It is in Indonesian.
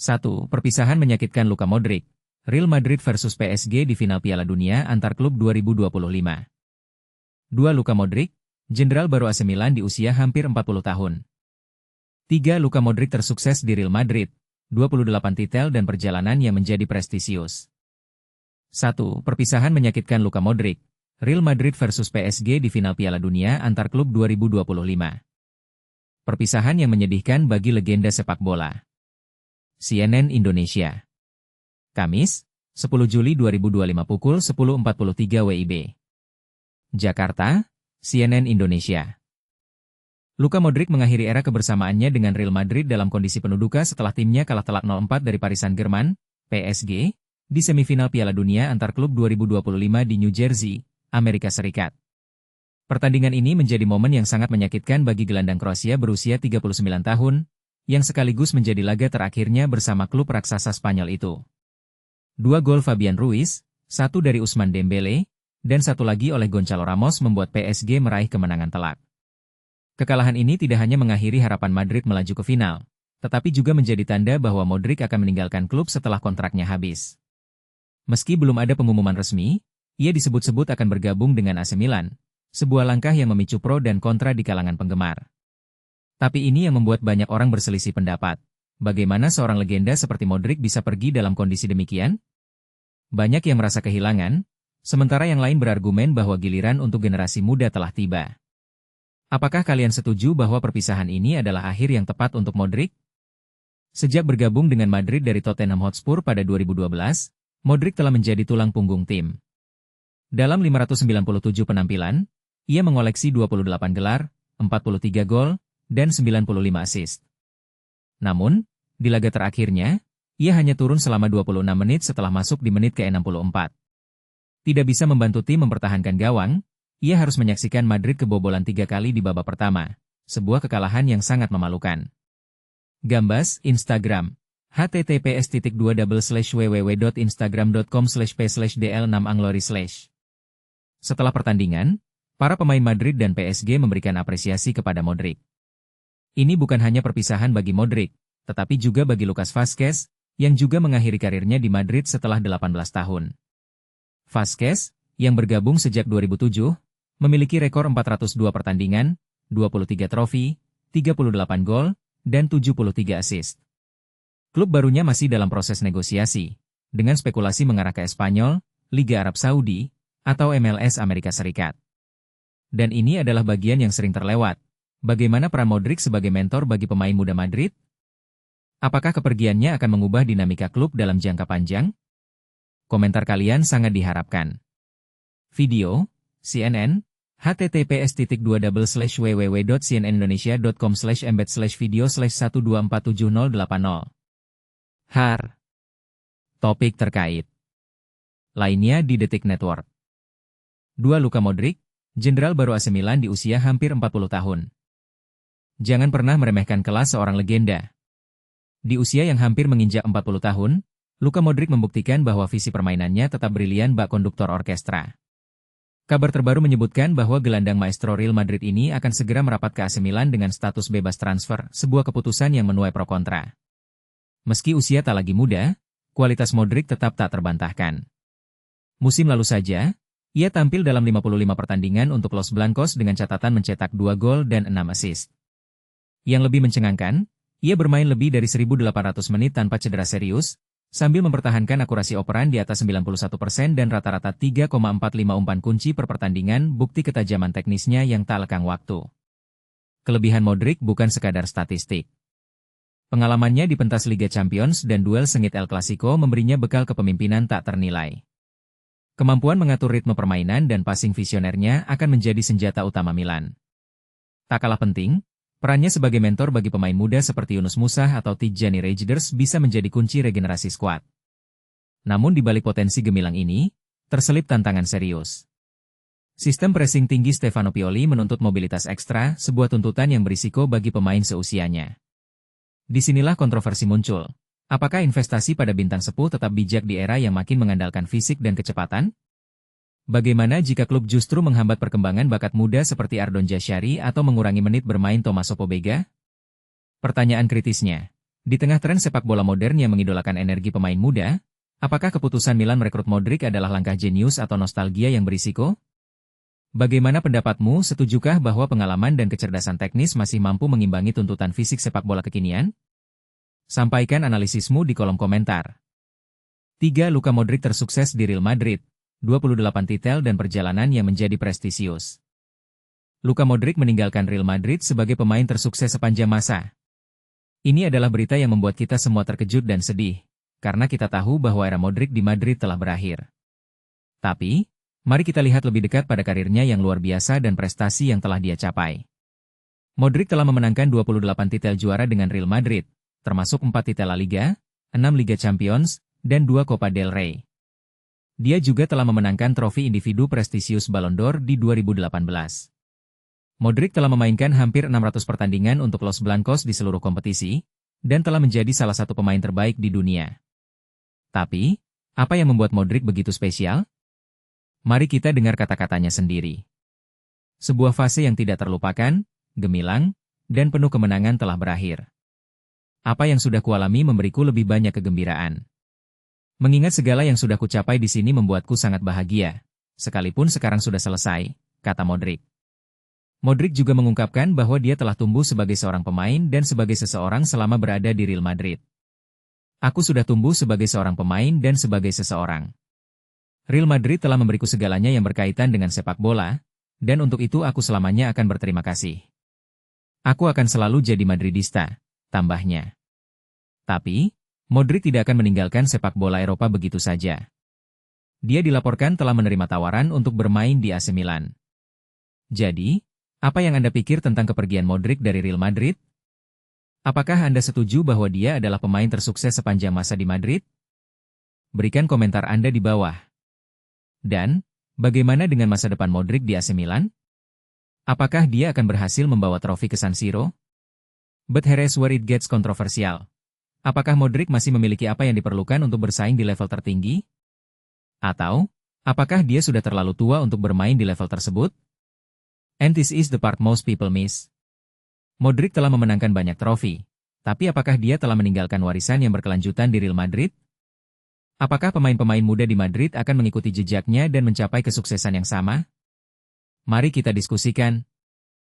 1. Perpisahan menyakitkan Luka Modric. Real Madrid versus PSG di final Piala Dunia antar klub 2025. 2. Luka Modric, jenderal baru AC Milan di usia hampir 40 tahun. 3. Luka Modric tersukses di Real Madrid, 28 titel dan perjalanan yang menjadi prestisius. 1. Perpisahan menyakitkan Luka Modric. Real Madrid versus PSG di final Piala Dunia antar klub 2025. Perpisahan yang menyedihkan bagi legenda sepak bola. CNN Indonesia. Kamis, 10 Juli 2025 pukul 10.43 WIB. Jakarta, CNN Indonesia. Luka Modric mengakhiri era kebersamaannya dengan Real Madrid dalam kondisi penuduka setelah timnya kalah telak 0-4 dari Paris Saint-Germain, PSG, di semifinal Piala Dunia antar klub 2025 di New Jersey, Amerika Serikat. Pertandingan ini menjadi momen yang sangat menyakitkan bagi gelandang Kroasia berusia 39 tahun, yang sekaligus menjadi laga terakhirnya bersama klub raksasa Spanyol itu. 2 gol Fabian Ruiz, 1 dari Ousmane Dembele, dan 1 lagi oleh Gonçalo Ramos membuat PSG meraih kemenangan telak. Kekalahan ini tidak hanya mengakhiri harapan Madrid melaju ke final, tetapi juga menjadi tanda bahwa Modric akan meninggalkan klub setelah kontraknya habis. Meski belum ada pengumuman resmi, ia disebut-sebut akan bergabung dengan AC Milan, sebuah langkah yang memicu pro dan kontra di kalangan penggemar. Tapi ini yang membuat banyak orang berselisih pendapat. Bagaimana seorang legenda seperti Modric bisa pergi dalam kondisi demikian? Banyak yang merasa kehilangan, sementara yang lain berargumen bahwa giliran untuk generasi muda telah tiba. Apakah kalian setuju bahwa perpisahan ini adalah akhir yang tepat untuk Modric? Sejak bergabung dengan Madrid dari Tottenham Hotspur pada 2012, Modric telah menjadi tulang punggung tim. Dalam 597 penampilan, ia mengoleksi 28 gelar, 43 gol, dan 95 assist. Namun, di laga terakhirnya, ia hanya turun selama 26 menit setelah masuk di menit ke-64. Tidak bisa membantu tim mempertahankan gawang, ia harus menyaksikan Madrid kebobolan 3 kali di babak pertama, sebuah kekalahan yang sangat memalukan. Gambas, Instagram, https://www.instagram.com/p/dl6anglori/. Setelah pertandingan, para pemain Madrid dan PSG memberikan apresiasi kepada Modric. Ini bukan hanya perpisahan bagi Modric, tetapi juga bagi Lucas Vázquez, yang juga mengakhiri karirnya di Madrid setelah 18 tahun. Vázquez, yang bergabung sejak 2007, memiliki rekor 402 pertandingan, 23 trofi, 38 gol, dan 73 assist. Klub barunya masih dalam proses negosiasi, dengan spekulasi mengarah ke Espanyol, Liga Arab Saudi, atau MLS Amerika Serikat. Dan ini adalah bagian yang sering terlewat. Bagaimana peran Modric sebagai mentor bagi pemain muda Madrid? Apakah kepergiannya akan mengubah dinamika klub dalam jangka panjang? Komentar kalian sangat diharapkan. Video, CNN, https://www.cnnindonesia.com/embed/video/1247080. Har. Topik terkait lainnya di Detik Network. 2. Luka Modric, jenderal baru AC Milan di usia hampir 40 tahun. Jangan pernah meremehkan kelas seorang legenda. Di usia yang hampir menginjak 40 tahun, Luka Modric membuktikan bahwa visi permainannya tetap brilian bak konduktor orkestra. Kabar terbaru menyebutkan bahwa gelandang maestro Real Madrid ini akan segera merapat ke AC Milan dengan status bebas transfer, sebuah keputusan yang menuai pro kontra. Meski usia tak lagi muda, kualitas Modric tetap tak terbantahkan. Musim lalu saja, ia tampil dalam 55 pertandingan untuk Los Blancos dengan catatan mencetak 2 gol dan 6 assist. Yang lebih mencengangkan, ia bermain lebih dari 1.800 menit tanpa cedera serius, sambil mempertahankan akurasi operan di atas 91% dan rata-rata 3,45 umpan kunci per pertandingan, bukti ketajaman teknisnya yang tak lekang waktu. Kelebihan Modric bukan sekadar statistik. Pengalamannya di pentas Liga Champions dan duel sengit El Clasico memberinya bekal kepemimpinan tak ternilai. Kemampuan mengatur ritme permainan dan passing visionernya akan menjadi senjata utama Milan. Tak kalah penting, perannya sebagai mentor bagi pemain muda seperti Yunus Musah atau Tijjani Reijnders bisa menjadi kunci regenerasi skuad. Namun di balik potensi gemilang ini, terselip tantangan serius. Sistem pressing tinggi Stefano Pioli menuntut mobilitas ekstra, sebuah tuntutan yang berisiko bagi pemain seusianya. Disinilah kontroversi muncul. Apakah investasi pada bintang sepuh tetap bijak di era yang makin mengandalkan fisik dan kecepatan? Bagaimana jika klub justru menghambat perkembangan bakat muda seperti Ardon Jashari atau mengurangi menit bermain Tommaso Pobega? Pertanyaan kritisnya, Di tengah tren sepak bola modern yang mengidolakan energi pemain muda, apakah keputusan Milan merekrut Modric adalah langkah jenius atau nostalgia yang berisiko? Bagaimana pendapatmu, setujukah bahwa pengalaman dan kecerdasan teknis masih mampu mengimbangi tuntutan fisik sepak bola kekinian? Sampaikan analisismu di kolom komentar. 3. Luka Modric tersukses di Real Madrid, 28 titel dan perjalanan yang menjadi prestisius. Luka Modric meninggalkan Real Madrid sebagai pemain tersukses sepanjang masa. Ini adalah berita yang membuat kita semua terkejut dan sedih, karena kita tahu bahwa era Modric di Madrid telah berakhir. Tapi, mari kita lihat lebih dekat pada karirnya yang luar biasa dan prestasi yang telah dia capai. Modric telah memenangkan 28 titel juara dengan Real Madrid, termasuk 4 titel La Liga, 6 Liga Champions, dan 2 Copa del Rey. Dia juga telah memenangkan trofi individu prestisius Ballon d'Or di 2018. Modric telah memainkan hampir 600 pertandingan untuk Los Blancos di seluruh kompetisi, dan telah menjadi salah satu pemain terbaik di dunia. Tapi, apa yang membuat Modric begitu spesial? Mari kita dengar kata-katanya sendiri. Sebuah fase yang tidak terlupakan, gemilang, dan penuh kemenangan telah berakhir. Apa yang sudah kualami memberiku lebih banyak kegembiraan. Mengingat segala yang sudah kucapai di sini membuatku sangat bahagia, sekalipun sekarang sudah selesai, kata Modric. Modric juga mengungkapkan bahwa dia telah tumbuh sebagai seorang pemain dan sebagai seseorang selama berada di Real Madrid. Aku sudah tumbuh sebagai seorang pemain dan sebagai seseorang. Real Madrid telah memberiku segalanya yang berkaitan dengan sepak bola, dan untuk itu aku selamanya akan berterima kasih. Aku akan selalu jadi Madridista, tambahnya. Tapi, Modric tidak akan meninggalkan sepak bola Eropa begitu saja. Dia dilaporkan telah menerima tawaran untuk bermain di AC Milan. Jadi, apa yang Anda pikir tentang kepergian Modric dari Real Madrid? Apakah Anda setuju bahwa dia adalah pemain tersukses sepanjang masa di Madrid? Berikan komentar Anda di bawah. Dan, bagaimana dengan masa depan Modric di AC Milan? Apakah dia akan berhasil membawa trofi ke San Siro? But here's where it gets controversial. Apakah Modric masih memiliki apa yang diperlukan untuk bersaing di level tertinggi? Atau, apakah dia sudah terlalu tua untuk bermain di level tersebut? And this is the part most people miss. Modric telah memenangkan banyak trofi, tapi apakah dia telah meninggalkan warisan yang berkelanjutan di Real Madrid? Apakah pemain-pemain muda di Madrid akan mengikuti jejaknya dan mencapai kesuksesan yang sama? Mari kita diskusikan.